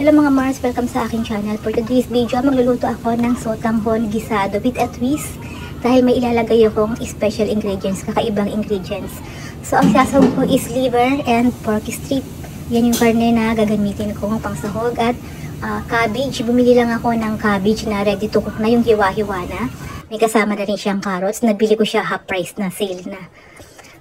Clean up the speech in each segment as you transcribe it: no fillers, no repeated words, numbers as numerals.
Hello mga Mars, welcome sa aking channel. For today's video, magluluto ako ng sotanghon gisado with a twist dahil may ilalagay akong special ingredients, kakaibang ingredients. So ang sasahog ko is liver and pork strip. Yan yung karne na gagamitin ko pang sahog at cabbage. Bumili lang ako ng cabbage na ready to cook na, yung hiwa-hiwa na. May kasama na rin siyang carrots. Nabili ko siya half price na, sale na.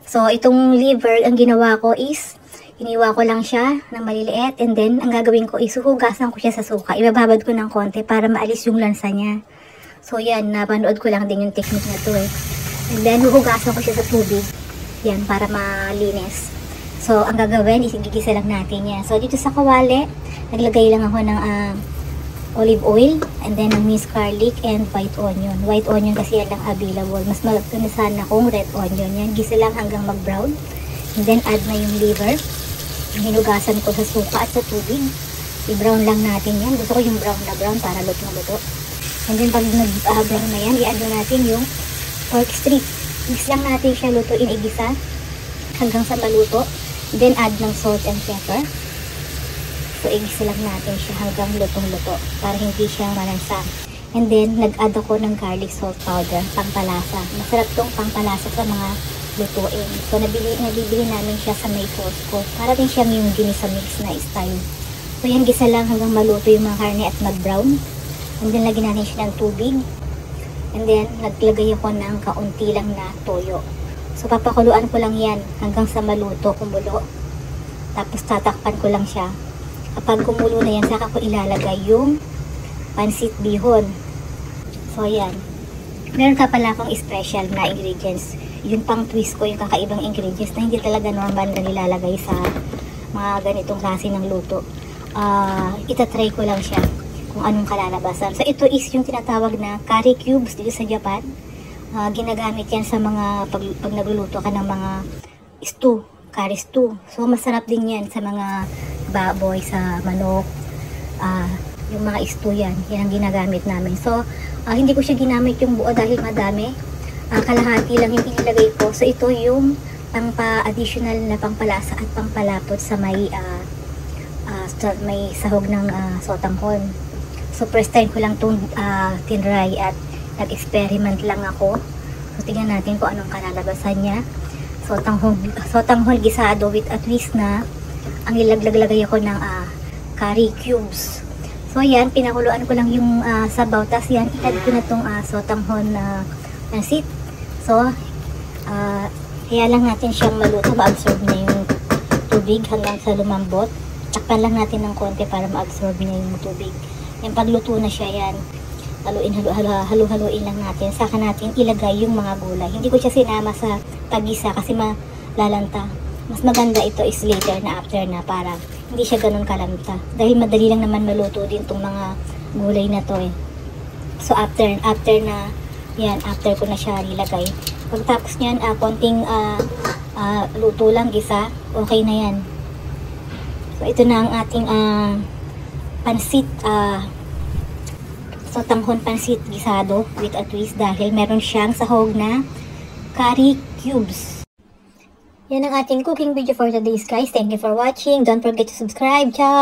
So itong liver, ang ginawa ko is iniwa ko lang siya na maliliit, and then ang gagawin ko is huhugasan ko siya sa suka. Ibababad ko ng konti para maalis yung lansa niya. So yan, napanood ko lang din yung technique na to eh. And then huhugasan ko siya sa tubig. Yan, para malinis. So ang gagawin is igigisa lang natin yan. So dito sa kawali, naglagay lang ako ng olive oil, and then ng minced garlic and white onion. White onion kasi yan lang available. Mas maganda sana kung red onion. Yan, gisa lang hanggang mag-brown. And then add na yung liver. Hinugasan ko sa suka at sa tubig. I-brown lang natin yan. Gusto ko yung brown na brown para lutong-luto. And then pag nag-brown na yan, i-add natin yung pork strip. Mix lang natin siya lutuin, igisa hanggang sa maluto. Then add ng salt and pepper. So igisa lang natin siya hanggang lutong-luto para hindi siya malansa. And then nag-add ako ng garlic salt powder, pangpalasa. Masarap tong pangpalasa sa mga lutuin. So nabibili namin siya sa may Costco. Para din siyang yung ginisa mix na style. So yan, gisa lang hanggang maluto yung mga karne at mag-brown. And then lagyan natin siya ng tubig. And then naglagay ako ng kaunti lang na toyo. So papakuluan ko lang yan hanggang sa maluto, kumulo. Tapos tatakpan ko lang siya. Kapag kumulo na yan, saka ko ilalagay yung pansit bihon. So yan. Meron ka pala akong special na ingredients. Yung pang twist ko, yung kakaibang ingredients na hindi talaga normal na nilalagay sa mga ganitong klase ng luto. Itatry ko lang siya kung anong kalalabasan. So ito is yung tinatawag na curry cubes dito sa Japan. Ginagamit yan sa mga pag nagluluto ka ng mga stew, curry stew. So masarap din yan sa mga baboy, sa manok, yung mga stew yan. Yan ang ginagamit namin. So hindi ko siya ginamit yung buo dahil madami. Kalahati lang yung inilagay ko. So ito yung pang-additional na pangpalasa at pangpalapot sa may sahog ng sotanghon. So first time ko lang itong tinry at nag-experiment lang ako. So tingnan natin kung anong kalalabasan niya. Sotanghon gisado with a twist na ang ilaglagay ako ng curry cubes. So yan, pinakuluan ko lang yung sabaw. Tapos yan, i-add ko na itong sotanghon na pansit. So, kaya lang natin siyang maluto, ma-absorb na yung tubig hanggang sa lumambot. Takpan lang natin ng konti para ma-absorb na yung tubig. Yung pagluto na siya yan, halu-haluin lang natin. Saka natin ilagay yung mga gulay. Hindi ko siya sinama sa pag-isa kasi malalanta. Mas maganda ito is later na, after na, para hindi siya ganun kalanta. Dahil madali lang naman maluto din itong mga gulay na to eh. So after na yan, after ko na siya nilagay. Pagtapos niyan, konting luto lang, gisa, okay na yan. So ito na ang ating pansit, sotanghon pansit gisado with a twist dahil meron siyang sahog na curry cubes. Yan ang ating cooking video for today's guys. Thank you for watching. Don't forget to subscribe. Ciao!